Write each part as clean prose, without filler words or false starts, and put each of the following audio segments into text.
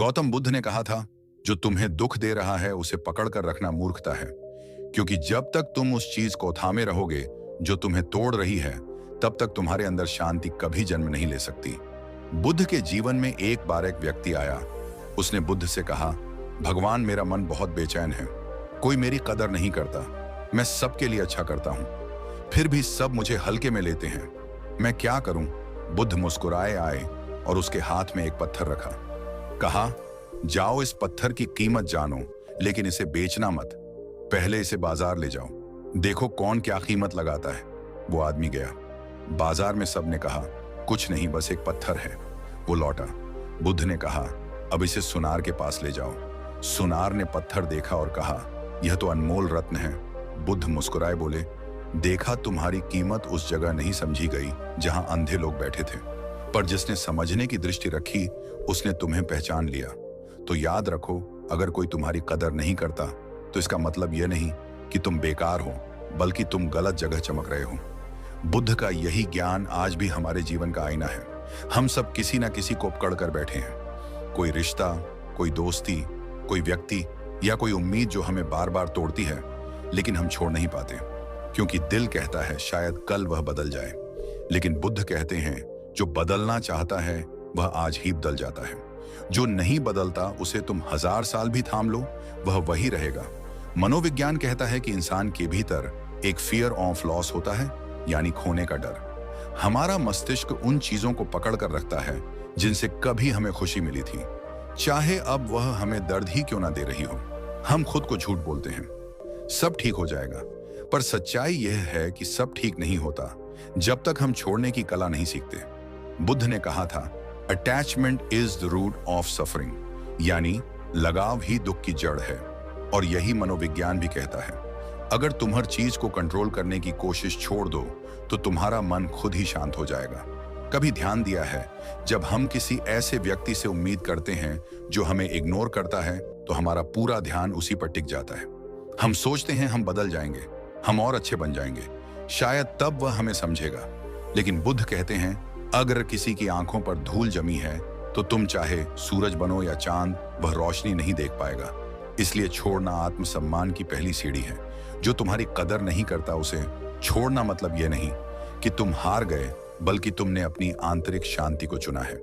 गौतम बुद्ध ने कहा था, जो तुम्हें दुख दे रहा है उसे पकड़ कर रखना मूर्खता है, क्योंकि जब तक तुम उस चीज को थामे रहोगे जो तुम्हें तोड़ रही है, तब तक तुम्हारे अंदर शांति कभी जन्म नहीं ले सकती। बुद्ध के जीवन में एक बार एक व्यक्ति आया। उसने बुद्ध से कहा, भगवान, मेरा मन बहुत बेचैन है, कोई मेरी कदर नहीं करता, मैं सबके लिए अच्छा करता हूं, फिर भी सब मुझे हल्के में लेते हैं, मैं क्या करूं? बुद्ध मुस्कुराए आए और उसके हाथ में एक पत्थर रखा। कहा, जाओ इस पत्थर की कीमत जानो, लेकिन इसे बेचना मत, पहले इसे बाजार ले जाओ, देखो कौन क्या कीमत लगाता है। वो आदमी गया। बाजार में सबने कहा, कुछ नहीं, बस एक पत्थर है। वो लौटा। बुद्ध ने कहा, अब इसे सुनार के पास ले जाओ। सुनार ने पत्थर देखा और कहा, यह तो अनमोल रत्न है। बुद्ध मुस्कुराए बोले, देखा, तुम्हारी कीमत उस जगह नहीं समझी गई जहां अंधे लोग बैठे थे, पर जिसने समझने की दृष्टि रखी उसने तुम्हें पहचान लिया। तो याद रखो, अगर कोई तुम्हारी कदर नहीं करता तो इसका मतलब यह नहीं कि तुम बेकार हो, बल्कि तुम गलत जगह चमक रहे हो। बुद्ध का यही ज्ञान आज भी हमारे जीवन का आईना है। हम सब किसी ना किसी को पकड़ कर बैठे हैं। कोई रिश्ता, कोई दोस्ती, कोई व्यक्ति या कोई उम्मीद जो हमें बार बार तोड़ती है, लेकिन हम छोड़ नहीं पाते, क्योंकि दिल कहता है शायद कल वह बदल जाए। लेकिन बुद्ध कहते हैं, जो बदलना चाहता है वह आज ही बदल जाता है। जो नहीं बदलता उसे तुम 1000 साल भी थाम लो, वह वही रहेगा। मनोविज्ञान कहता है कि इंसान के भीतर एक फियर ऑफ लॉस होता है, यानी खोने का डर। हमारा मस्तिष्क उन चीजों को पकड़ कर रखता है जिनसे कभी हमें खुशी मिली थी, चाहे अब वह हमें दर्द ही क्यों ना दे रही हो। हम खुद को झूठ बोलते हैं, सब ठीक हो जाएगा, पर सच्चाई यह है कि सब ठीक नहीं होता जब तक हम छोड़ने की कला नहीं सीखते। बुद्ध ने कहा था, attachment is the root of suffering, यानी लगाव ही दुख की जड़ है। और यही मनोविज्ञान भी कहता है, अगर तुम हर चीज को कंट्रोल करने की कोशिश छोड़ दो तो तुम्हारा मन खुद ही शांत हो जाएगा। कभी ध्यान दिया है, जब हम किसी ऐसे व्यक्ति से उम्मीद करते हैं जो हमें इग्नोर करता है, तो हमारा पूरा ध्यान उसी पर टिक जाता है। हम सोचते हैं हम बदल जाएंगे, हम और अच्छे बन जाएंगे, शायद तब वह हमें समझेगा। लेकिन बुद्ध कहते हैं, अगर किसी की आंखों पर धूल जमी है तो तुम चाहे सूरज बनो या चांद, वह रोशनी नहीं देख पाएगा। इसलिए छोड़ना आत्मसम्मान की पहली सीढ़ी है। जो तुम्हारी कदर नहीं करता उसे छोड़ना मतलब यह नहीं कि तुम हार गए, बल्कि तुमने अपनी आंतरिक शांति को चुना है।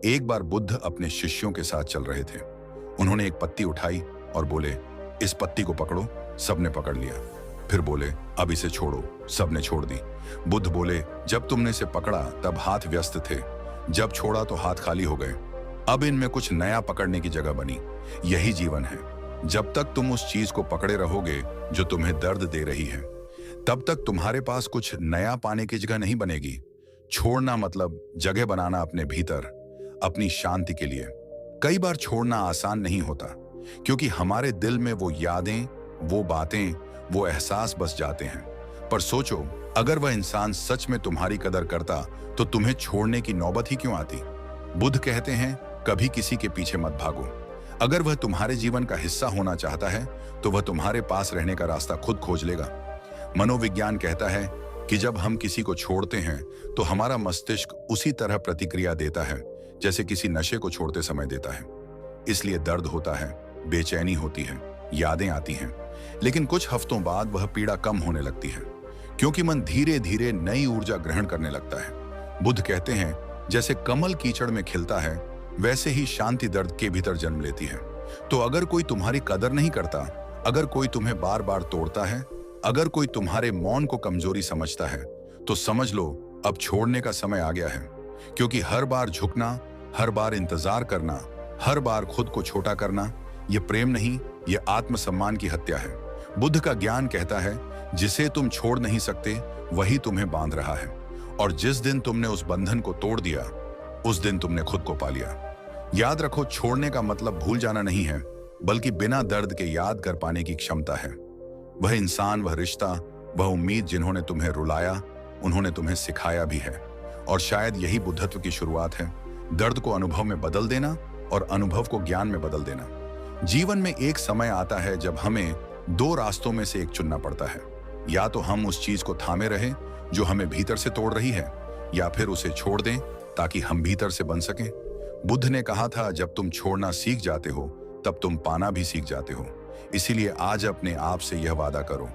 एक बार बुद्ध अपने शिष्यों के साथ चल रहे थे। उन्होंने एक पत्ती उठाई और बोले, इस पत्ती को पकड़ो। सबने पकड़ लिया। फिर बोले, अब इसे छोड़ो। सबने छोड़ दी। बुद्ध बोले, जब तुमने इसे पकड़ा तब हाथ व्यस्त थे, जब छोड़ा तो हाथ खाली हो गए। अब इनमें कुछ नया पकड़ने की जगह बनी। यही जीवन है। जब तक तुम उस चीज को पकड़े रहोगे जो तुम्हें दर्द दे रही है, तब तक तुम्हारे पास कुछ नया पाने की जगह नहीं बनेगी। छोड़ना मतलब जगह बनाना अपने भीतर, अपनी शांति के लिए। कई बार छोड़ना आसान नहीं होता, क्योंकि हमारे दिल में वो यादें, वो बातें, वो एहसास बस जाते हैं। पर सोचो, अगर वह इंसान सच में तुम्हारी कदर करता तो तुम्हें छोड़ने की नौबत ही क्यों आती। बुद्ध कहते हैं, कभी किसी के पीछे मत भागो। अगर वह तुम्हारे जीवन का हिस्सा होना चाहता है तो वह तुम्हारे पास रहने का रास्ता खुद खोज लेगा। मनोविज्ञान कहता है कि जब हम किसी को छोड़ते हैं तो हमारा मस्तिष्क उसी तरह प्रतिक्रिया देता है जैसे किसी नशे को छोड़ते समय देता है। इसलिए दर्द होता है, बेचैनी होती है, यादें आती हैं, लेकिन कुछ हफ्तों बाद वह पीड़ा कम होने लगती है, क्योंकि मन धीरे धीरे नई ऊर्जा ग्रहण करने लगता है। बुद्ध कहते हैं, जैसे कमल कीचड़ में खिलता है, वैसे ही शांति दर्द के भीतर जन्म लेती है। तो अगर कोई तुम्हारी कदर नहीं करता, अगर कोई तुम्हें बार बार तोड़ता है, अगर कोई तुम्हारे मौन को कमजोरी समझता है, तो समझ लो अब छोड़ने का समय आ गया है। क्योंकि हर बार झुकना, हर बार इंतजार करना, हर बार खुद को छोटा करना, यह प्रेम नहीं, यह आत्मसम्मान की हत्या है। बुद्ध का ज्ञान कहता है, जिसे तुम छोड़ नहीं सकते वही तुम्हें बांध रहा है, और जिस दिन तुमने उस बंधन को तोड़ दिया, उस दिन तुमने खुद को पा लिया। याद रखो, छोड़ने का मतलब भूल जाना नहीं है, बल्कि बिना दर्द के याद कर पाने की क्षमता है। वह इंसान, वह रिश्ता, वह उम्मीद जिन्होंने तुम्हें रुलाया, उन्होंने तुम्हें सिखाया भी है। और शायद यही बुद्धत्व की शुरुआत है, दर्द को अनुभव में बदल देना और अनुभव को ज्ञान में बदल देना। जीवन में एक समय आता है जब हमें दो रास्तों में से एक चुनना पड़ता है। या तो हम उस चीज को थामे रहें जो हमें भीतर से तोड़ रही है, या फिर उसे छोड़ दें ताकि हम भीतर से बन सकें। बुद्ध ने कहा था, जब तुम छोड़ना सीख जाते हो तब तुम पाना भी सीख जाते हो। इसीलिए आज अपने आप से यह वादा करो,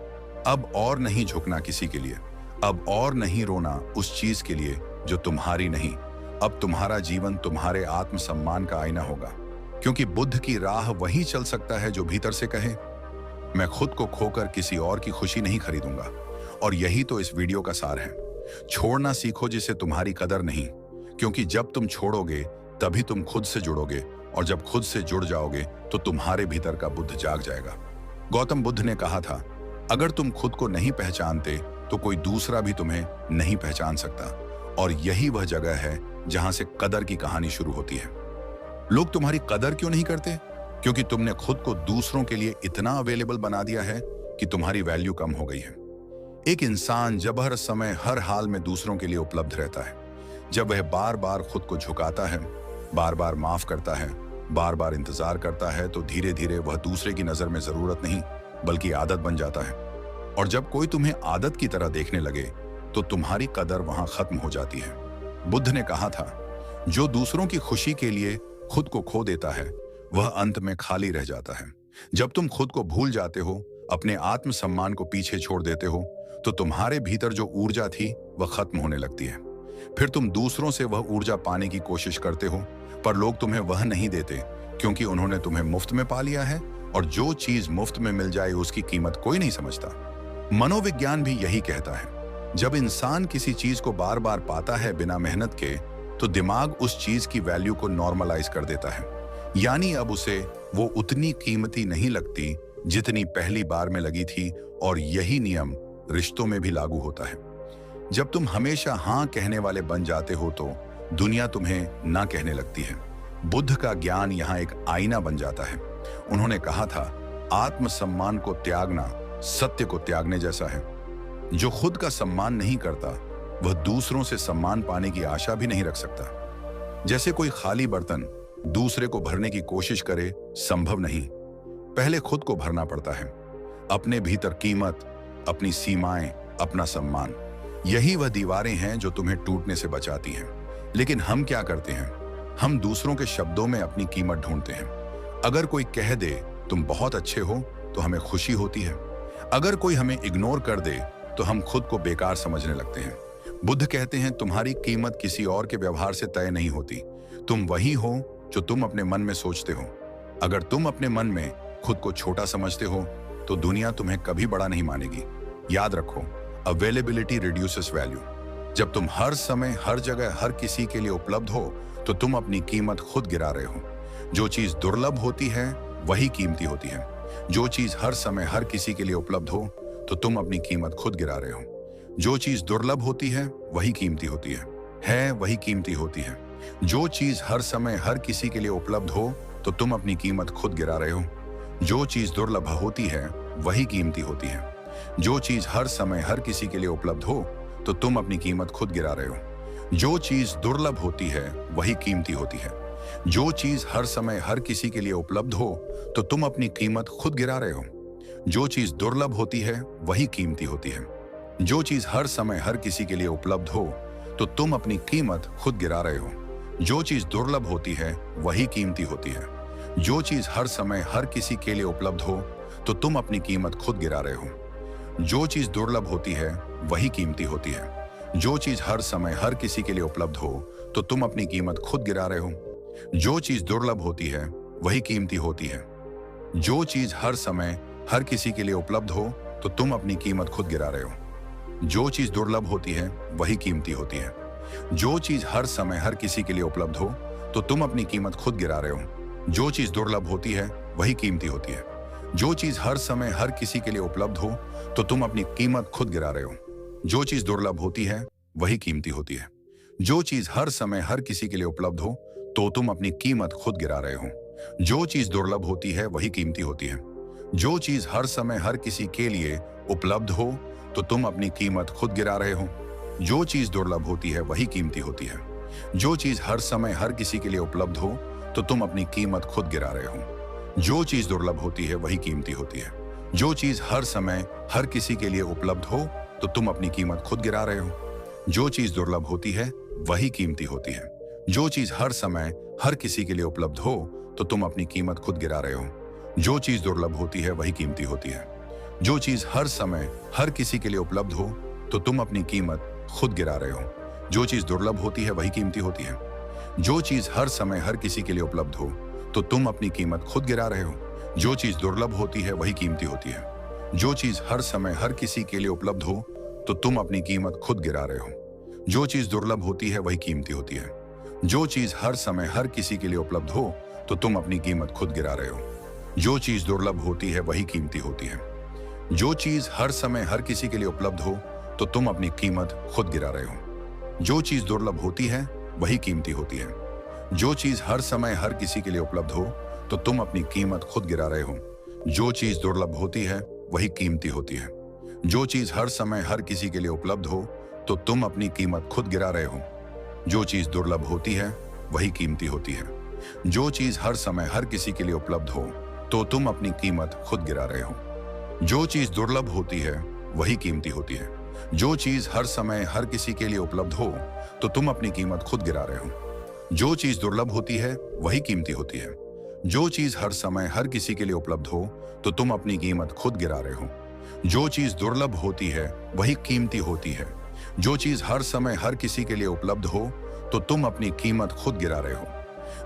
अब और नहीं झुकना किसी के लिए, अब और नहीं रोना उस चीज के लिए जो तुम्हारी नहीं। अब तुम्हारा जीवन तुम्हारे आत्मसम्मान का आईना होगा, क्योंकि बुद्ध की राह वही चल सकता है जो भीतर से कहे, मैं खुद को खोकर किसी और की खुशी नहीं खरीदूंगा। और यही तो इस वीडियो का सार है। छोड़ना सीखो जिसे तुम्हारी कदर नहीं, क्योंकि जब तुम छोड़ोगे तभी तुम खुद से जुड़ोगे, और जब खुद से जुड़ जाओगे तो तुम्हारे भीतर का बुद्ध जाग जाएगा। गौतम बुद्ध ने कहा था, अगर तुम खुद को नहीं पहचानते तो कोई दूसरा भी तुम्हें नहीं पहचान सकता। और यही वह जगह है जहां से कदर की कहानी शुरू होती है। लोग तुम्हारी कदर क्यों नहीं करते? क्योंकि तुमने खुद को दूसरों के लिए इतना अवेलेबल बना दिया है कि तुम्हारी वैल्यू कम हो गई है। एक इंसान जब हर समय हर हाल में दूसरों के लिए उपलब्ध रहता है, जब वह बार बार खुद को झुकाता है, बार बार माफ करता है, बार बार इंतजार करता है, तो धीरे धीरे वह दूसरे की नजर में जरूरत नहीं बल्कि आदत बन जाता है। और जब कोई तुम्हें आदत की तरह देखने लगे तो तुम्हारी कदर वहां खत्म हो जाती है। बुद्ध ने कहा था, जो दूसरों की खुशी के लिए खुद को खो देता है वह अंत में खाली रह जाता है। जब तुम खुद को भूल जाते हो, अपने आत्मसम्मान को पीछे छोड़ देते हो, तो तुम्हारे भीतर जो ऊर्जा थी वह खत्म होने लगती है। फिर तुम दूसरों से वह ऊर्जा पाने की कोशिश करते हो, पर लोग तुम्हें वह नहीं देते, क्योंकि उन्होंने तुम्हें मुफ्त में पा लिया है, और जो चीज मुफ्त में मिल जाए उसकी कीमत कोई नहीं समझता। मनोविज्ञान भी यही कहता है, जब इंसान किसी चीज को बार बार पाता है बिना मेहनत के, तो दिमाग उस चीज की वैल्यू को नॉर्मलाइज कर देता है। यानी अब उसे वो उतनी कीमती नहीं लगती जितनी पहली बार में लगी थी। और यही नियम रिश्तों में भी लागू होता है। जब तुम हमेशा हाँ कहने वाले बन जाते हो तो दुनिया तुम्हें ना कहने लगती है। बुद्ध का ज्ञान यहाँ एक आईना बन जाता है। उन्होंने कहा था, आत्मसम्मान को त्यागना सत्य को त्यागने जैसा है। जो खुद का सम्मान नहीं करता वह दूसरों से सम्मान पाने की आशा भी नहीं रख सकता। जैसे कोई खाली बर्तन दूसरे को भरने की कोशिश करे, संभव नहीं, पहले खुद को भरना पड़ता है। अपने भीतर कीमत, अपनी सीमाएं, अपना सम्मान, यही वह दीवारें हैं जो तुम्हें टूटने से बचाती हैं। लेकिन हम क्या करते हैं? हम दूसरों के शब्दों में अपनी कीमत ढूंढते हैं। अगर कोई कह दे तुम बहुत अच्छे हो तो हमें खुशी होती है। अगर कोई हमें इग्नोर कर दे तो हम खुद को बेकार समझने लगते हैं। बुद्ध कहते हैं, तुम्हारी कीमत किसी और के व्यवहार से तय नहीं होती। तुम वही हो जो तुम अपने मन में सोचते हो। अगर तुम अपने मन में खुद को छोटा समझते हो तो दुनिया तुम्हें कभी बड़ा नहीं मानेगी। याद रखो, अवेलेबिलिटी रिड्यूसेस वैल्यू। जब तुम हर समय हर जगह हर किसी के लिए उपलब्ध हो तो तुम अपनी कीमत खुद गिरा रहे हो। जो चीज दुर्लभ होती है वही कीमती होती है। जो चीज हर समय हर किसी के लिए उपलब्ध हो तो तुम अपनी कीमत खुद गिरा रहे हो। जो चीज दुर्लभ होती है वही कीमती होती है वही कीमती होती है। जो चीज हर समय हर किसी के लिए उपलब्ध हो तो तुम अपनी कीमत खुद गिरा रहे हो। जो चीज दुर्लभ होती है वही कीमती होती है। जो चीज हर समय हर किसी के लिए उपलब्ध हो तो तुम अपनी कीमत खुद गिरा रहे हो। जो चीज दुर्लभ होती है वही कीमती होती है। जो चीज हर समय हर किसी के लिए उपलब्ध हो तो तुम अपनी कीमत खुद गिरा रहे हो। जो चीज दुर्लभ होती है वही कीमती होती है। जो चीज हर समय हर किसी के लिए उपलब्ध हो तो तुम अपनी कीमत खुद गिरा रहे हो। जो चीज दुर्लभ होती है वही कीमती होती है। जो चीज हर समय हर किसी के लिए उपलब्ध हो तो तुम अपनी कीमत खुद गिरा रहे हो। जो चीज दुर्लभ होती है वही कीमती होती है। जो चीज हर समय हर किसी के लिए उपलब्ध हो तो तुम अपनी कीमत खुद गिरा रहे हो। जो चीज दुर्लभ होती है वही कीमती होती है। जो चीज हर समय हर किसी के लिए उपलब्ध हो तो तुम अपनी कीमत खुद गिरा रहे हो। जो चीज दुर्लभ होती है वही कीमती होती है। जो चीज हर समय हर किसी के लिए उपलब्ध हो तो तुम अपनी कीमत खुद गिरा रहे हो। जो चीज दुर्लभ होती है वही कीमती होती है। जो चीज हर समय हर किसी के लिए उपलब्ध हो तो तुम अपनी कीमत खुद गिरा रहे हो। जो चीज दुर्लभ होती है वही कीमती होती है। जो चीज हर समय हर किसी के लिए उपलब्ध हो तो तुम अपनी कीमत खुद गिरा रहे हो। जो चीज दुर्लभ होती है वही कीमती होती है। जो चीज हर समय हर किसी के लिए उपलब्ध हो तो तुम अपनी कीमत खुद गिरा रहे हो। जो चीज दुर्लभ होती है वही कीमती होती है। जो चीज हर समय हर किसी के लिए उपलब्ध हो तो तुम अपनी कीमत खुद गिरा रहे हो। जो चीज दुर्लभ होती है वही कीमती होती है। जो चीज हर समय हर किसी के लिए उपलब्ध हो तो तुम अपनी कीमत खुद गिरा रहे हो। जो चीज दुर्लभ होती है वही कीमती होती है। जो चीज हर समय हर किसी के लिए उपलब्ध हो तो तुम अपनी कीमत खुद गिरा रहे हो। जो चीज दुर्लभ होती है वही कीमती होती है। जो चीज हर समय हर किसी के लिए उपलब्ध हो तो तुम अपनी कीमत खुद गिरा रहे हो। जो चीज दुर्लभ होती है वही कीमती होती है। जो चीज हर समय हर किसी के लिए उपलब्ध हो तो तुम अपनी कीमत खुद गिरा रहे हो। जो चीज दुर्लभ होती है वही कीमती होती है। जो चीज हर समय हर किसी के लिए उपलब्ध हो तो तुम अपनी कीमत खुद गिरा रहे हो। जो चीज दुर्लभ होती है वही कीमती होती है। जो चीज हर समय हर किसी के लिए उपलब्ध हो तो तुम अपनी कीमत खुद गिरा रहे हो। जो चीज दुर्लभ होती है वही कीमती होती है। जो चीज हर समय हर किसी के लिए उपलब्ध हो तो तुम अपनी कीमत खुद गिरा रहे हो। जो चीज दुर्लभ होती है वही कीमती होती है। जो चीज हर समय हर किसी के लिए उपलब्ध हो तो तुम अपनी कीमत खुद गिरा रहे हो। जो चीज दुर्लभ होती है वही कीमती होती है। जो चीज हर समय हर किसी के लिए उपलब्ध हो तो तुम अपनी कीमत खुद गिरा रहे हो। जो चीज दुर्लभ होती है वही कीमती होती है। जो चीज हर समय हर किसी के लिए उपलब्ध हो तो तुम अपनी कीमत खुद गिरा रहे हो। जो चीज दुर्लभ होती है वही कीमती होती है। जो चीज हर समय हर किसी के लिए उपलब्ध हो तो तुम अपनी कीमत खुद गिरा रहे हो। जो चीज दुर्लभ होती है वही कीमती होती है। जो चीज हर समय हर किसी के लिए उपलब्ध हो तो तुम अपनी कीमत खुद गिरा रहे हो। जो चीज दुर्लभ होती है वही कीमती होती है। जो चीज हर समय हर किसी के लिए उपलब्ध हो तो तुम अपनी कीमत खुद गिरा रहे हो।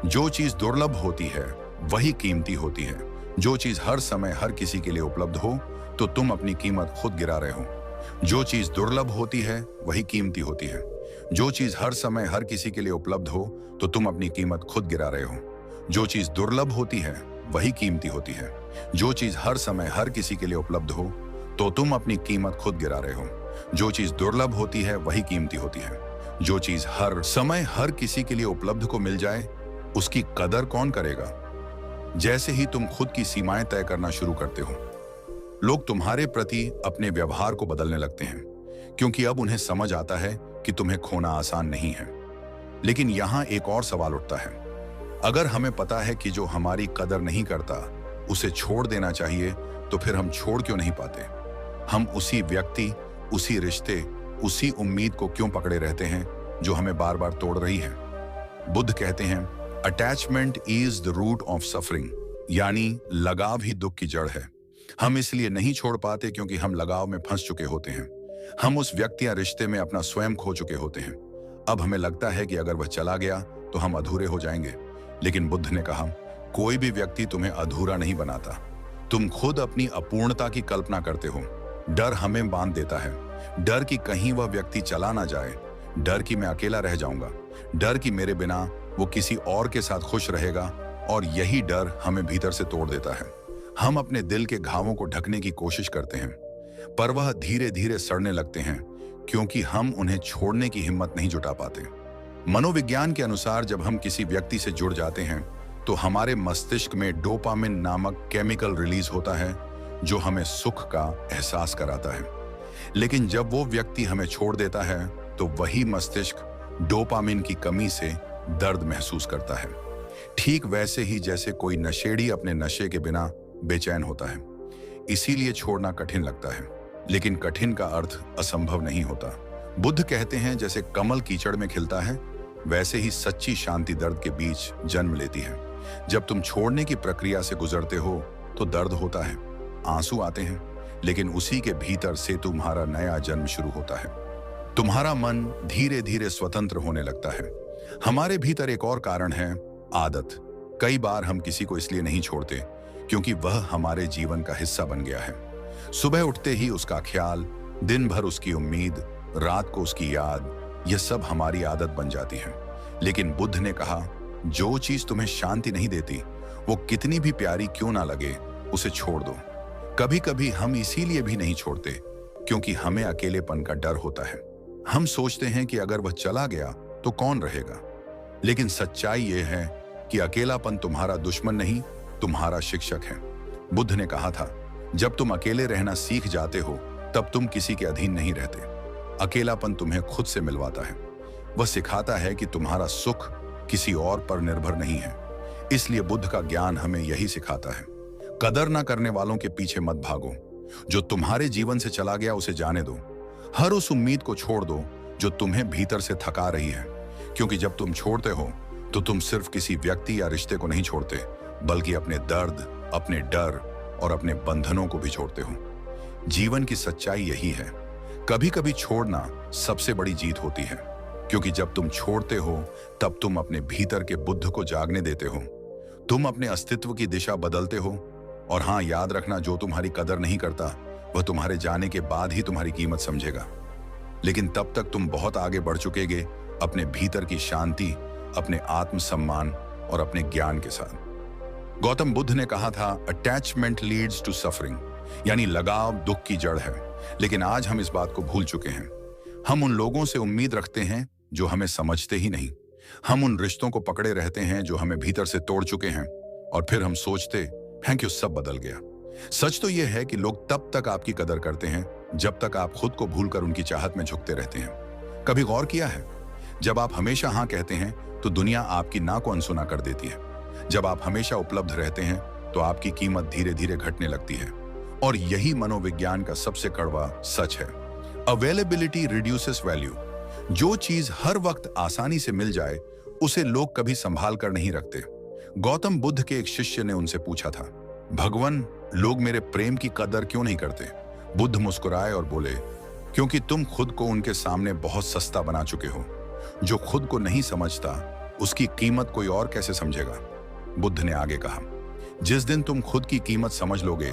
जो चीज दुर्लभ होती है वही कीमती होती है। जो चीज हर समय हर किसी के लिए उपलब्ध हो तो तुम अपनी कीमत खुद गिरा रहे हो। जो चीज दुर्लभ होती है वही कीमती होती है। जो चीज हर समय हर किसी के लिए उपलब्ध हो तो तुम अपनी कीमत खुद गिरा रहे हो। जो चीज दुर्लभ होती है वही कीमती होती है। जो चीज हर समय हर किसी के लिए उपलब्ध हो तो तुम अपनी कीमत खुद गिरा रहे हो। जो चीज दुर्लभ होती है वही कीमती होती है। जो चीज हर समय हर किसी के लिए उपलब्ध को मिल जाए उसकी कदर कौन करेगा। जैसे ही तुम खुद की सीमाएं तय करना शुरू करते हो, लोग तुम्हारे प्रति अपने व्यवहार को बदलने लगते हैं, क्योंकि अब उन्हें समझ आता है कि तुम्हें खोना आसान नहीं है। लेकिन यहां एक और सवाल उठता है। अगर हमें पता है कि जो हमारी कदर नहीं करता उसे छोड़ देना चाहिए, तो फिर हम छोड़ क्यों नहीं पाते। हम उसी व्यक्ति, उसी रिश्ते, उसी उम्मीद को क्यों पकड़े रहते हैं जो हमें बार बार तोड़ रही है। बुद्ध कहते हैं, attachment is the root of suffering, यानी लगाव ही दुख की जड़ है। हम इसलिए नहीं छोड़ पाते क्योंकि हम लगाव में फंस चुके होते हैं। हम उस व्यक्ति या रिश्ते में अपना स्वयं खो चुके होते हैं। अब हमें लगता है कि अगर वह चला गया तो हम अधूरे हो जाएंगे। लेकिन बुद्ध ने कहा, कोई भी व्यक्ति तुम्हें अधूरा नहीं बनाता। तुम खुद अपनी अपूर्णता की कल्पना करते हो। डर हमें बांध देता है। डर कि कहीं वह व्यक्ति चला ना जाए, डर कि मैं अकेला रह जाऊंगा, डर कि मेरे बिना वो किसी और के साथ खुश रहेगा, और यही डर हमें भीतर से तोड़ देता है। हम अपने दिल के घावों को ढकने की कोशिश करते हैं, पर वह धीरे धीरे सड़ने लगते हैं क्योंकि हम उन्हें छोड़ने की हिम्मत नहीं जुटा पाते। मनोविज्ञान के अनुसार जब हम किसी व्यक्ति से जुड़ जाते हैं तो हमारे मस्तिष्क में डोपामिन नामक केमिकल रिलीज होता है जो हमें सुख का एहसास कराता है। लेकिन जब वो व्यक्ति हमें छोड़ देता है तो वही मस्तिष्क डोपामिन की कमी से दर्द महसूस करता है। ठीक वैसे ही जैसे कोई नशेड़ी अपने नशे के बिना बेचैन होता है। इसीलिए छोड़ना कठिन लगता है, लेकिन कठिन का अर्थ असंभव नहीं होता। बुद्ध कहते हैं, जैसे कमल कीचड़ में खिलता है, वैसे ही सच्ची शांति दर्द के बीच जन्म लेती है। जब तुम छोड़ने की प्रक्रिया से गुजरते हो तो दर्द होता है, आंसू आते हैं, लेकिन उसी के भीतर से तुम्हारा नया जन्म शुरू होता है। तुम्हारा मन धीरे धीरे स्वतंत्र होने लगता है। हमारे भीतर एक और कारण है, आदत। कई बार हम किसी को इसलिए नहीं छोड़ते क्योंकि वह हमारे जीवन का हिस्सा बन गया है। सुबह उठते ही उसका ख्याल, दिन भर उसकी उम्मीद, रात को उसकी याद, यह सब हमारी आदत बन जाती है। लेकिन बुद्ध ने कहा, जो चीज तुम्हें शांति नहीं देती, वो कितनी भी प्यारी क्यों ना लगे, उसे छोड़ दो। कभी कभी हम इसीलिए भी नहीं छोड़ते क्योंकि हमें अकेलेपन का डर होता है। हम सोचते हैं कि अगर वह चला गया तो कौन रहेगा। लेकिन सच्चाई यह है कि अकेलापन तुम्हारा दुश्मन नहीं, तुम्हारा शिक्षक है। बुद्ध ने कहा था, जब तुम अकेले रहना सीख जाते हो तब तुम किसी के अधीन नहीं रहते। अकेलापन तुम्हें खुद से मिलवाता है। वह सिखाता है कि तुम्हारा सुख किसी और पर निर्भर नहीं है। इसलिए बुद्ध का ज्ञान हमें यही सिखाता है, कदर ना करने वालों के पीछे मत भागो। जो तुम्हारे जीवन से चला गया उसे जाने दो। हर उस उम्मीद को छोड़ दो जो तुम्हें भीतर से थका रही है, क्योंकि जब तुम छोड़ते हो तो तुम सिर्फ किसी व्यक्ति या रिश्ते को नहीं छोड़ते, बल्कि अपने दर्द, अपने डर और अपने बंधनों को भी छोड़ते हो। जीवन की सच्चाई यही है, कभी कभी छोड़ना सबसे बड़ी जीत होती है, क्योंकि जब तुम छोड़ते हो तब तुम अपने भीतर के बुद्ध को जागने देते हो। तुम अपने अस्तित्व की दिशा बदलते हो। और हाँ, याद रखना, जो तुम्हारी कदर नहीं करता वह तुम्हारे जाने के बाद ही तुम्हारी कीमत समझेगा। लेकिन तब तक तुम बहुत आगे बढ़ चुकेगे अपने भीतर की शांति, अपने आत्मसम्मान और अपने ज्ञान के साथ। गौतम बुद्ध ने कहा था, अटैचमेंट लीड्स टू सफरिंग, यानी लगाव दुख की जड़ है। लेकिन आज हम इस बात को भूल चुके हैं। हम उन लोगों से उम्मीद रखते हैं जो हमें समझते ही नहीं। हम उन रिश्तों को पकड़े रहते हैं जो हमें भीतर से तोड़ चुके हैं, और फिर हम सोचते हैं कि सब बदल गया। सच तो यह है कि लोग तब तक आपकी कदर करते हैं जब तक आप खुद को भूलकर उनकी चाहत में झुकते रहते हैं। कभी गौर किया है, जब आप हमेशा हाँ कहते हैं तो दुनिया आपकी ना को अनसुना कर देती है। जब आप हमेशा उपलब्ध रहते हैं तो आपकी कीमत धीरे धीरे घटने लगती है। और यही मनोविज्ञान का सबसे कड़वा सच है। Availability reduces value. जो चीज हर वक्त आसानी से मिल जाए उसे लोग कभी संभाल कर नहीं रखते। गौतम बुद्ध के एक शिष्य ने उनसे पूछा था, भगवान, लोग मेरे प्रेम की कदर क्यों नहीं करते? बुद्ध मुस्कुराए और बोले, क्योंकि तुम खुद को उनके सामने बहुत सस्ता बना चुके हो। जो खुद को नहीं समझता उसकी कीमत कोई और कैसे समझेगा? बुद्ध ने आगे कहा, जिस दिन तुम खुद की कीमत समझ लोगे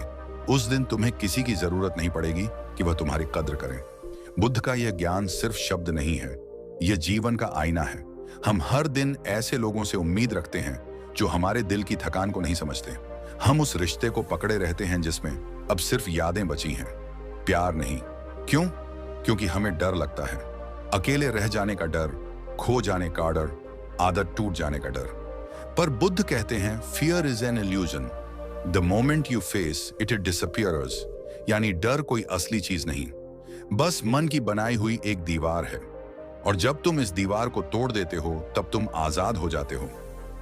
उस दिन तुम्हें किसी की जरूरत नहीं पड़ेगी कि वह तुम्हारी कद्र करें। बुद्ध का यह ज्ञान सिर्फ शब्द नहीं है, यह जीवन का आईना है। हम हर दिन ऐसे लोगों से उम्मीद रखते हैं जो हमारे दिल की थकान को नहीं समझते। हम उस रिश्ते को पकड़े रहते हैं जिसमें अब सिर्फ यादें बची हैं, प्यार नहीं। क्यों? क्योंकि हमें डर लगता है, अकेले रह जाने का डर, खो जाने का डर, आदत टूट जाने का डर। पर बुद्ध कहते हैं, fear is an illusion, the moment you face it disappears. यानी डर कोई असली चीज नहीं, बस मन की बनाई हुई एक दीवार है। और जब तुम इस दीवार को तोड़ देते हो तब तुम आजाद हो जाते हो।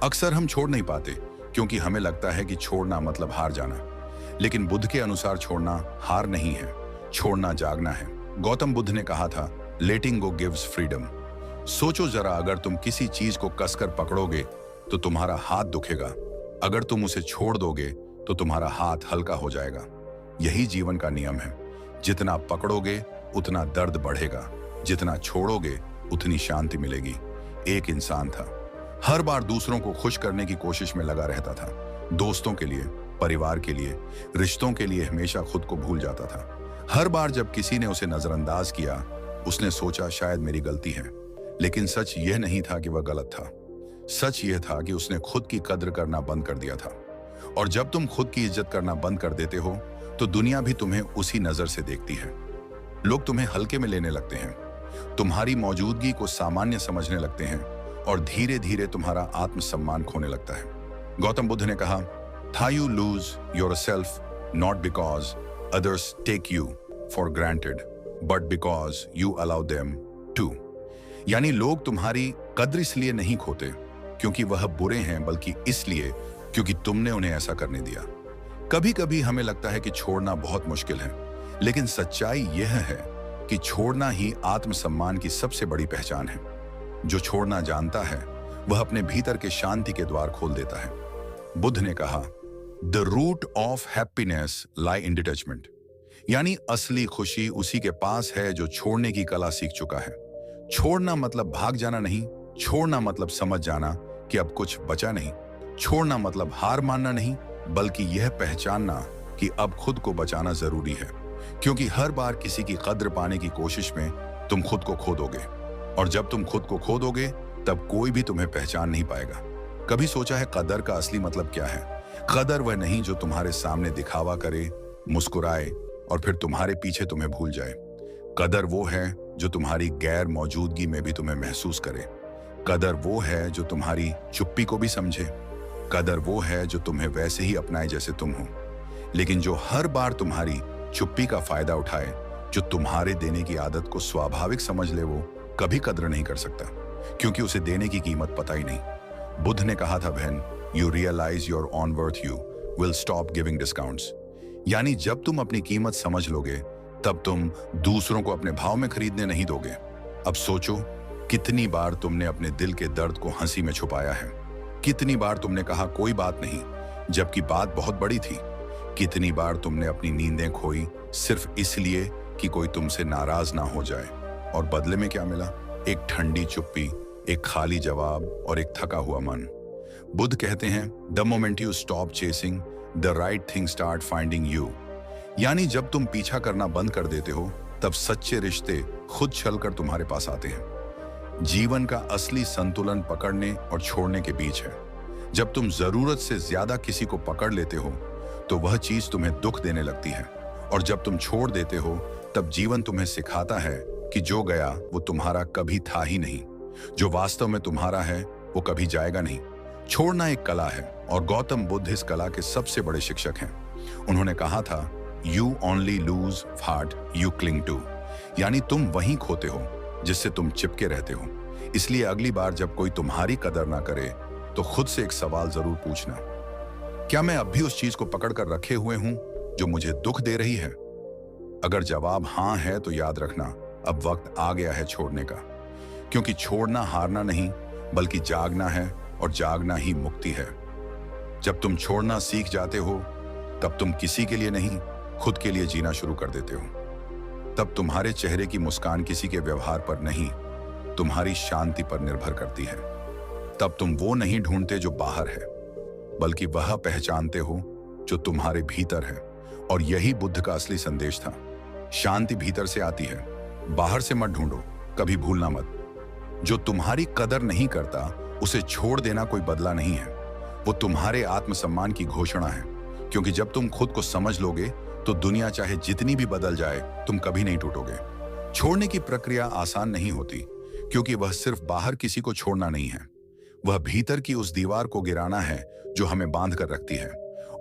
अक्सर हम छोड़ नहीं पाते क्योंकि हमें लगता है कि छोड़ना मतलब हार जाना। लेकिन बुद्ध के अनुसार छोड़ना हार नहीं है, छोड़ना जागना है। गौतम बुद्ध ने कहा था, लेटिंग गो गिव्स फ्रीडम। सोचो जरा, अगर तुम किसी चीज को कसकर पकड़ोगे तो तुम्हारा हाथ दुखेगा, अगर तुम उसे छोड़ दोगे तो तुम्हारा हाथ हल्का हो जाएगा। यही जीवन का नियम है, जितना पकड़ोगे उतना दर्द बढ़ेगा, जितना छोड़ोगे उतनी शांति मिलेगी। एक इंसान था, हर बार दूसरों को खुश करने की कोशिश में लगा रहता था। दोस्तों के लिए, परिवार के लिए, रिश्तों के लिए हमेशा खुद को भूल जाता था। हर बार जब किसी ने उसे नजरअंदाज किया, उसने सोचा शायद मेरी गलती है। लेकिन सच यह नहीं था कि वह गलत था। सच यह था कि उसने खुद की कद्र करना बंद कर दिया था। और जब तुम खुद की इज्जत करना बंद कर देते हो तो दुनिया भी तुम्हें उसी नजर से देखती है। लोग तुम्हें हल्के में लेने लगते हैं, तुम्हारी मौजूदगी को सामान्य समझने लगते हैं और धीरे धीरे तुम्हारा आत्मसम्मान खोने लगता है। गौतम बुद्ध ने कहा, था you lose yourself not because others take you for granted but because you allow them to. यानी लोग तुम्हारी कद्र इसलिए नहीं खोते क्योंकि वह बुरे हैं, बल्कि इसलिए क्योंकि तुमने उन्हें ऐसा करने दिया। कभी कभी हमें लगता है कि छोड़ना बहुत मुश्किल है, लेकिन सच्चाई यह है कि छोड़ना ही आत्मसम्मान की सबसे बड़ी पहचान है। जो छोड़ना जानता है वह अपने भीतर के शांति के द्वार खोल देता है। बुद्ध ने कहा, the root of happiness lie in detachment. यानी असली खुशी उसी के पास है जो छोड़ने की कला सीख चुका है। छोड़ना मतलब भाग जाना नहीं, छोड़ना मतलब समझ जाना कि अब कुछ बचा नहीं। छोड़ना मतलब हार मानना नहीं, बल्कि यह पहचानना कि अब खुद को बचाना जरूरी है। क्योंकि हर बार किसी की कद्र पाने की कोशिश में तुम खुद को खो दोगे, और जब तुम खुद को खो दोगे तब कोई भी तुम्हें पहचान नहीं पाएगा। कभी सोचा है कदर का असली मतलब क्या है? कदर वह नहीं जो तुम्हारे सामने दिखावा करे, मुस्कुराए और फिर तुम्हारे पीछे तुम्हें भूल जाए। कदर वो है जो तुम्हारी गैर मौजूदगी में भी तुम्हें महसूस करे। कदर वो है जो तुम्हारी चुप्पी को भी समझे। कदर वो है जो तुम्हें वैसे ही अपनाए जैसे तुम हो। लेकिन जो हर बार तुम्हारी चुप्पी का फायदा उठाए, जो तुम्हारे देने की आदत को स्वाभाविक समझ ले, वो कभी कद्र नहीं कर सकता, क्योंकि उसे देने की कीमत पता ही नहीं। बुद्ध ने कहा था, when you realise your own worth you will stop giving discounts. यानी जब तुम अपनी कीमत समझ लोगे तब तुम दूसरों को अपने भाव में खरीदने नहीं दोगे। अब सोचो, कितनी बार तुमने अपने दिल के दर्द को हंसी में छुपाया है? कितनी बार तुमने कहा कोई बात नहीं, जबकि बात बहुत बड़ी थी? कितनी बार तुमने अपनी नींदें खोई सिर्फ इसलिए कि कोई तुमसे नाराज ना हो जाए? और बदले में क्या मिला? एक ठंडी चुप्पी, एक खाली जवाब और एक थका हुआ मन। बुद्ध कहते हैं, the moment you stop chasing the right thing start finding you. यानी जब तुम पीछा करना बंद कर देते हो, तब सच्चे रिश्ते खुद चलकर तुम्हारे पास आते हैं। जीवन का असली संतुलन पकड़ने और छोड़ने के बीच है। जब तुम जरूरत से ज्यादा किसी को पकड़ लेते हो, तो वह चीज तुम्हें दुख देने लगती है, और जब तुम छोड़ देते हो, तब जीवन तुम्हें सिखाता है कि जो गया वो तुम्हारा कभी था ही नहीं। जो वास्तव में तुम्हारा है वो कभी जाएगा नहीं। छोड़ना एक कला है, और गौतम बुद्ध इस कला के सबसे बड़े शिक्षक हैं। उन्होंने कहा था, you only lose what you cling to. यानी तुम वहीं खोते हो जिससे तुम चिपके रहते हो। इसलिए अगली बार जब कोई तुम्हारी कदर ना करे, तो खुद से एक सवाल जरूर पूछना, क्या मैं अब भी उस चीज को पकड़ कर रखे हुए हूं जो मुझे दुख दे रही है? अगर जवाब हां है, तो याद रखना, अब वक्त आ गया है छोड़ने का। क्योंकि छोड़ना हारना नहीं, बल्कि जागना है, और जागना ही मुक्ति है। जब तुम छोड़ना सीख जाते हो, तब तुम किसी के लिए नहीं, खुद के लिए जीना शुरू कर देते हो। तब तुम्हारे चेहरे की मुस्कान किसी के व्यवहार पर नहीं, तुम्हारी शांति पर निर्भर करती है। तब तुम वो नहीं ढूंढते जो बाहर है, बल्कि वह पहचानते हो जो तुम्हारे भीतर है। और यही बुद्ध का असली संदेश था। शांति भीतर से आती है, बाहर से मत ढूंढो, कभी भूलना मत। जो तुम्हारी कदर नहीं करता, उसे छोड़ देना कोई बदला नहीं है, वो तुम्हारे आत्मसम्मान की घोषणा है। क्योंकि जब तुम खुद को समझ लोगे, तो दुनिया चाहे जितनी भी बदल जाए, तुम कभी नहीं टूटोगे। छोड़ने की प्रक्रिया आसान नहीं होती, क्योंकि वह सिर्फ बाहर किसी को छोड़ना नहीं है, वह भीतर की उस दीवार को गिराना है जो हमें बांध कर रखती है।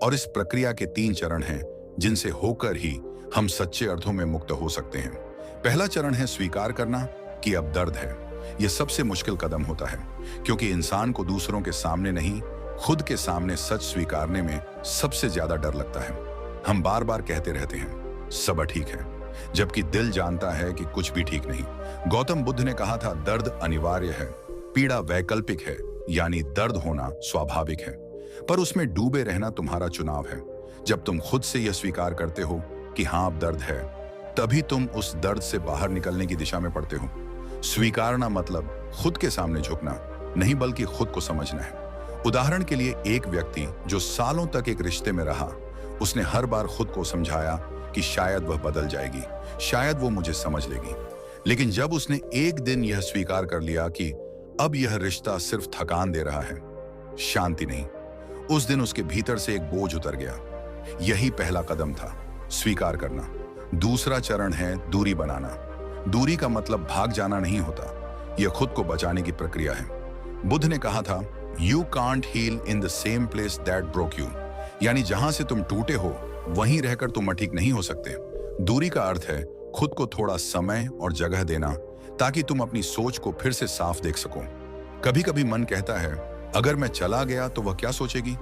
और इस प्रक्रिया के 3 चरण हैं, जिनसे होकर ही हम सच्चे अर्थों में मुक्त हो सकते हैं। पहला चरण है स्वीकार करना कि अब दर्द है। यह सबसे मुश्किल कदम होता है, क्योंकि इंसान को दूसरों के सामने नहीं, खुद के सामने सच स्वीकारने में सबसे ज्यादा डर लगता है। हम बार बार कहते रहते हैं, सब ठीक है, जबकि दिल जानता है कि कुछ भी ठीक नहीं। गौतम बुद्ध ने कहा था, दर्द अनिवार्य है, पीड़ा वैकल्पिक है, यानी दर्द होना स्वाभाविक है, पर उसमें डूबे रहना तुम्हारा चुनाव है। जब तुम खुद से यह स्वीकार करते हो कि हाँ अब दर्द है, तभी तुम उस दर्द से बाहर निकलने की दिशा में पड़ते हो। स्वीकारना मतलब खुद के सामने झुकना नहीं, बल्कि खुद को समझना है। उदाहरण के लिए, एक व्यक्ति जो सालों तक एक रिश्ते में रहा, उसने हर बार खुद को समझाया कि शायद वह बदल जाएगी, शायद वो मुझे समझ लेगी। लेकिन जब उसने एक दिन यह स्वीकार कर लिया कि अब यह रिश्ता सिर्फ थकान दे रहा है, शांति नहीं, उस दिन उसके भीतर से एक बोझ उतर गया। यही पहला कदम था, स्वीकार करना। दूसरा चरण है दूरी बनाना। दूरी का मतलब भाग जाना नहीं होता, यह खुद को बचाने की प्रक्रिया है। बुद्ध ने कहा था, you can't heal in the same place that broke you. यानी जहां से तुम टूटे हो, वहीं रहकर तुम ठीक नहीं हो सकते। दूरी का अर्थ है खुद को थोड़ा समय और जगह देना, ताकि तुम अपनी सोच को फिर से साफ देख सको। कभी कभी मन कहता है, अगर मैं चला गया तो वह क्या सोचेगी?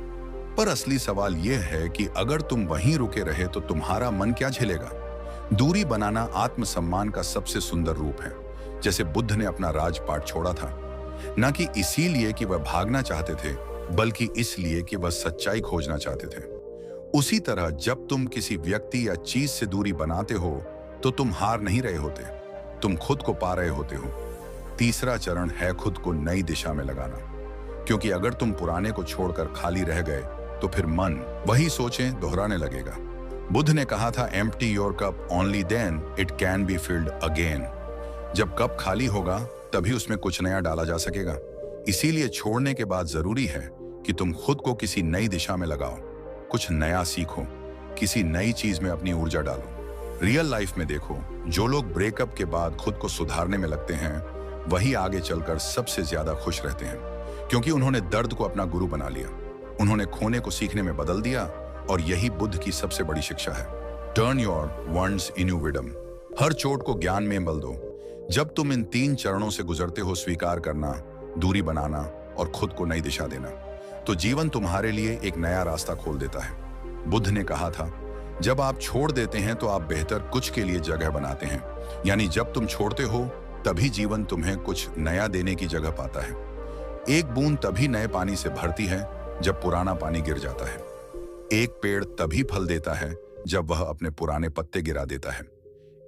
पर असली सवाल यह है कि अगर तुम वहीं रुके रहे, तो तुम्हारा मन क्या झेलेगा? दूरी बनाना आत्मसम्मान का सबसे सुंदर रूप है। जैसे बुद्ध ने अपना राजपाट छोड़ा था, न कि इसीलिए कि वह भागना चाहते थे, बल्कि इसलिए कि वह सच्चाई खोजना चाहते थे। उसी तरह जब तुम किसी व्यक्ति या चीज से दूरी बनाते हो, तो तुम हार नहीं रहे होते, तुम खुद को पा रहे होते हो। तीसरा चरण है खुद को नई दिशा में लगाना, क्योंकि अगर तुम पुराने को छोड़कर खाली रह गए, तो फिर मन वही सोचें दोहराने लगेगा। बुद्ध ने कहा था, empty your cup only then it can be filled again. जब कप खाली होगा, तभी उसमें कुछ नया डाला जा सकेगा। इसीलिए छोड़ने के बाद जरूरी है कि तुम खुद को किसी नई दिशा में लगाओ, कुछ नया सीखो, किसी नई चीज में अपनी ऊर्जा डालो। रियल लाइफ में देखो, जो लोग ब्रेकअप के बाद खुद को सुधारने में लगते हैं, वही आगे चलकर सबसे ज्यादा खुश रहते हैं, क्योंकि उन्होंने दर्द को अपना गुरु बना लिया, उन्होंने खोने को सीखने में बदल दिया। और यही बुद्ध की सबसे बड़ी शिक्षा है, टर्न योर वंड्स इनटू विडम। हर चोट को ज्ञान में बदल दो। जब तुम इन 3 चरणों से गुजरते हो, स्वीकार करना, दूरी बनाना और खुद को नई दिशा देना, तो जीवन तुम्हारे लिए एक नया रास्ता खोल देता है। बुद्ध ने कहा था, जब आप छोड़ देते हैं तो आप बेहतर कुछ के लिए जगह बनाते हैं। यानी जब तुम छोड़ते हो, तभी जीवन तुम्हें कुछ नया देने की जगह पाता है। एक बूंद तभी नए पानी से भरती है जब पुराना पानी गिर जाता है। एक पेड़ तभी फल देता है जब वह अपने पुराने पत्ते गिरा देता है।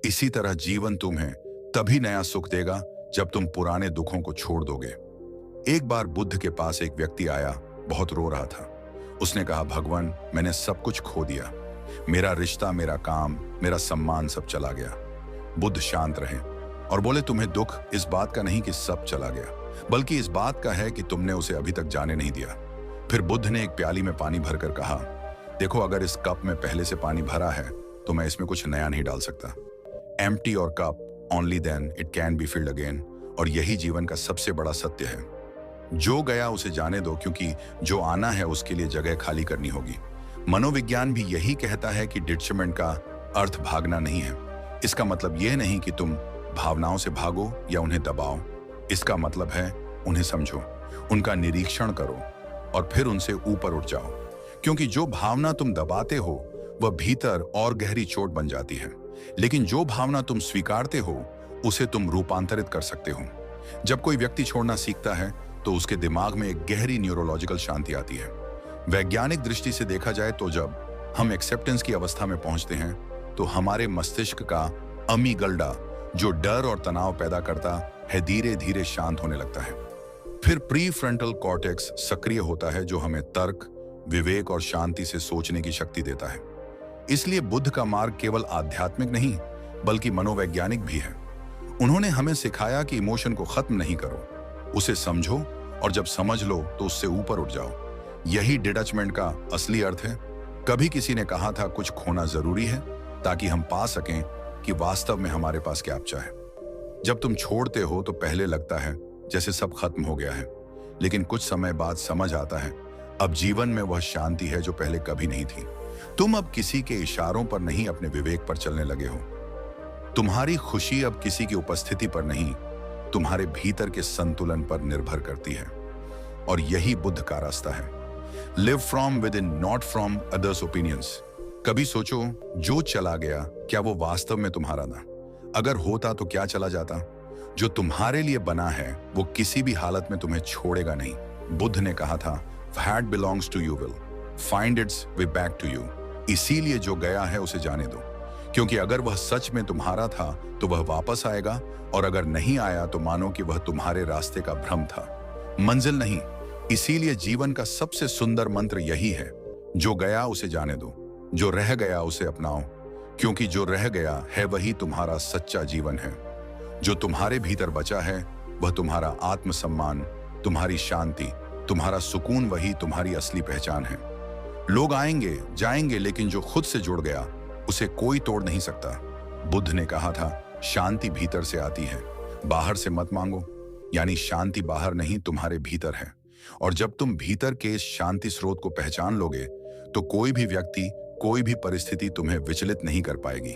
इसी तरह जीवन तुम्हें तभी नया सुख देगा जब तुम पुराने दुखों को छोड़ दोगे। एक बार बुद्ध के पास एक व्यक्ति आया, बहुत रो रहा था। उसने कहा, भगवान, मैंने सब कुछ खो दिया। मेरा रिश्ता, मेरा काम, मेरा सम्मान सब चला गया। बुद्ध शांत रहे और बोले, तुम्हें दुख इस बात का नहीं कि सब चला गया, बल्कि इस बात का है कि तुमने उसे अभी तक जाने नहीं दिया। फिर बुद्ध ने एक प्याली में पानी भरकर कहा, देखो, अगर इस कप में पहले से पानी भरा है तो मैं इसमें कुछ नया नहीं डाल सकता। Empty your cup, only then it can be filled again. और यही जीवन का सबसे बड़ा सत्य है। जो गया उसे जाने दो, क्योंकि जो आना है उसके लिए जगह खाली करनी होगी। मनोविज्ञान भी यही कहता है कि डिटैचमेंट का अर्थ भागना नहीं है। इसका मतलब यह नहीं कि तुम भावनाओं से भागो या उन्हें दबाओ। इसका मतलब है उन्हें समझो, उनका निरीक्षण करो और फिर उनसे ऊपर उठ जाओ। क्योंकि जो भावना तुम दबाते हो वह भीतर और गहरी चोट बन जाती है, लेकिन जो भावना तुम स्वीकारते हो उसे तुम रूपांतरित कर सकते हो। जब कोई व्यक्ति छोड़ना सीखता है तो उसके दिमाग में एक गहरी न्यूरोलॉजिकल शांति आती है। वैज्ञानिक दृष्टि से देखा जाए तो जब हम एक्सेप्टेंस की अवस्था में पहुंचते हैं तो हमारे मस्तिष्क का अमीगल्डा, जो डर और तनाव पैदा करता है, धीरे धीरे शांत होने लगता है। फिर प्री फ्रंटल कॉर्टेक्स सक्रिय होता है, जो हमें तर्क, विवेक और शांति से सोचने की शक्ति देता है। इसलिए बुद्ध का मार्ग केवल आध्यात्मिक नहीं बल्कि मनोवैज्ञानिक भी है। उन्होंने हमें सिखाया कि इमोशन को खत्म नहीं करो, उसे समझो और जब समझ लो तो उससे ऊपर उठ जाओ। यही डिटैचमेंट का असली अर्थ है। कभी किसी ने कहा था, कुछ खोना जरूरी है ताकि हम पा सकें कि वास्तव में हमारे पास क्या अच्छा है। जब तुम छोड़ते हो तो पहले लगता है जैसे सब खत्म हो गया है, लेकिन कुछ समय बाद समझ आता है अब जीवन में वह शांति है जो पहले कभी नहीं थी। तुम अब किसी के इशारों पर नहीं, अपने विवेक पर चलने लगे हो। तुम्हारी खुशी अब किसी की उपस्थिति पर नहीं, तुम्हारे भीतर के संतुलन पर निर्भर करती है। और यही बुद्ध का रास्ता है। Live from with in, not from others opinions. कभी सोचो, जो चला गया क्या वो वास्तव में तुम्हारा था? अगर होता तो क्या चला जाता? जो तुम्हारे लिए बना है वो किसी भी हालत में तुम्हें छोड़ेगा नहीं। बुद्ध ने कहा था, That belongs to you will find its way back to you। इसीलिए जो गया है उसे जाने दो, क्योंकि अगर वह सच में तुम्हारा था तो वह वापस आएगा, और अगर नहीं आया तो मानो कि वह तुम्हारे रास्ते का भ्रम था, मंजिल नहीं। इसीलिए जीवन का सबसे सुंदर मंत्र यही है, जो गया उसे जाने दो, जो रह गया उसे अपनाओ, क्योंकि जो रह गया है वही तुम्हारा सच्चा जीवन है। जो तुम्हारे भीतर बचा है वह तुम्हारा आत्मसम्मान, तुम्हारी शांति, तुम्हारा सुकून, वही तुम्हारी असली पहचान है। लोग आएंगे जाएंगे, लेकिन जो खुद से जुड़ गया उसे कोई तोड़ नहीं सकता। बुद्ध ने कहा था, शांति भीतर से आती है, बाहर से मत मांगो। यानी शांति बाहर नहीं, तुम्हारे भीतर है। और जब तुम भीतर के इस शांति स्रोत को पहचान लोगे तो कोई भी व्यक्ति, कोई भी परिस्थिति तुम्हें विचलित नहीं कर पाएगी।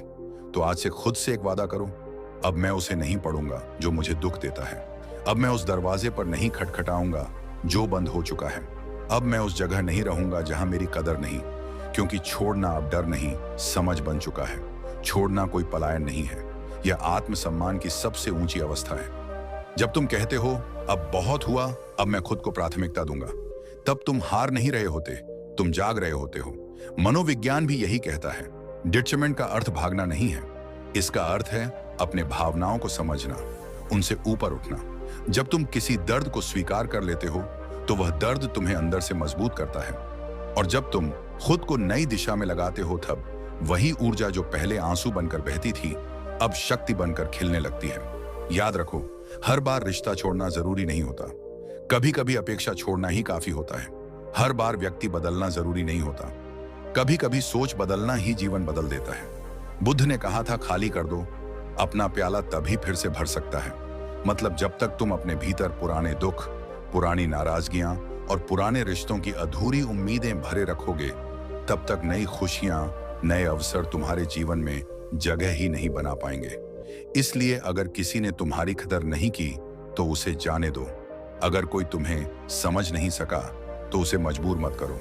तो आज से खुद से एक वादा करो, अब मैं उसे नहीं पढ़ूंगा जो मुझे दुख देता है। अब मैं उस दरवाजे पर नहीं खटखटाऊंगा जो बंद हो चुका है। अब मैं उस जगह नहीं रहूंगा जहां मेरी कदर नहीं, क्योंकि छोड़ना अब डर नहीं, समझ बन चुका है। छोड़ना कोई पलायन नहीं है, यह आत्मसम्मान की सबसे ऊंची अवस्था है। जब तुम कहते हो अब बहुत हुआ, अब मैं खुद को प्राथमिकता दूंगा, तब तुम हार नहीं रहे होते, तुम जाग रहे होते हो। मनोविज्ञान भी यही कहता है, डिटैचमेंट का अर्थ भागना नहीं है, इसका अर्थ है अपने भावनाओं को समझना, उनसे ऊपर उठना। जब तुम किसी दर्द को स्वीकार कर लेते हो तो वह दर्द तुम्हें अंदर से मजबूत करता है, और जब तुम खुद को नई दिशा में लगाते हो तब वही ऊर्जा जो पहले आंसू बनकर बहती थी अब शक्ति बनकर खिलने लगती है। याद रखो, हर बार रिश्ता छोड़ना जरूरी नहीं होता, कभी कभी अपेक्षा छोड़ना ही काफी होता है। हर बार व्यक्ति बदलना जरूरी नहीं होता, कभी कभी सोच बदलना ही जीवन बदल देता है। बुद्ध ने कहा था, खाली कर दो, अपना प्याला तभी फिर से भर सकता है। मतलब जब तक तुम अपने भीतर पुराने दुख, पुरानी नाराजगियां और पुराने रिश्तों की अधूरी उम्मीदें भरे रखोगे, तब तक नई खुशियां, नए अवसर तुम्हारे जीवन में जगह ही नहीं बना पाएंगे। इसलिए अगर किसी ने तुम्हारी कदर नहीं की तो उसे जाने दो। अगर कोई तुम्हें समझ नहीं सका तो उसे मजबूर मत करो,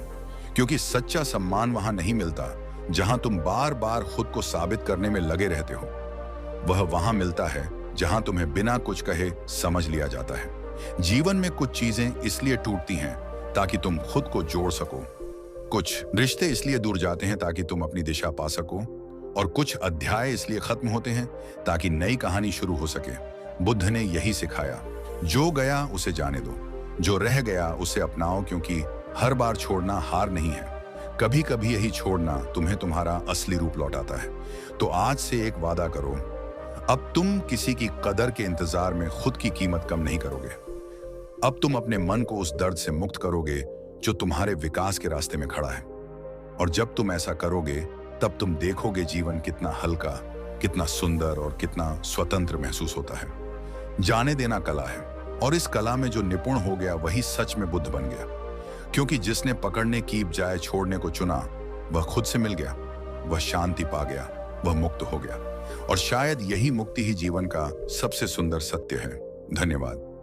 क्योंकि सच्चा सम्मान वहां नहीं मिलता जहां तुम बार बार खुद को साबित करने में लगे रहते हो। वह वहां मिलता है जहां तुम्हें बिना कुछ कहे समझ लिया जाता है। जीवन में कुछ चीजें इसलिए टूटती हैं ताकि तुम खुद को जोड़ सको, कुछ रिश्ते इसलिए दूर जाते हैं ताकि तुम अपनी दिशा पा सको, और कुछ अध्याय इसलिए खत्म होते हैं ताकि नई कहानी शुरू हो सके। बुद्ध ने यही सिखाया, जो गया उसे जाने दो, जो रह गया उसे अपनाओ, क्योंकि हर बार छोड़ना हार नहीं है, कभी कभी यही छोड़ना तुम्हें तुम्हारा असली रूप लौटाता है। तो आज से एक वादा करो, अब तुम किसी की कदर के इंतजार में खुद की कीमत कम नहीं करोगे। अब तुम अपने मन को उस दर्द से मुक्त करोगे जो तुम्हारे विकास के रास्ते में खड़ा है। और जब तुम ऐसा करोगे तब तुम देखोगे जीवन कितना हल्का, कितना सुंदर और कितना स्वतंत्र महसूस होता है। जाने देना कला है, और इस कला में जो निपुण हो गया वही सच में बुद्ध बन गया, क्योंकि जिसने पकड़ने की बजाय छोड़ने को चुना वह खुद से मिल गया, वह शांति पा गया, वह मुक्त हो गया। और शायद यही मुक्ति ही जीवन का सबसे सुंदर सत्य है। धन्यवाद।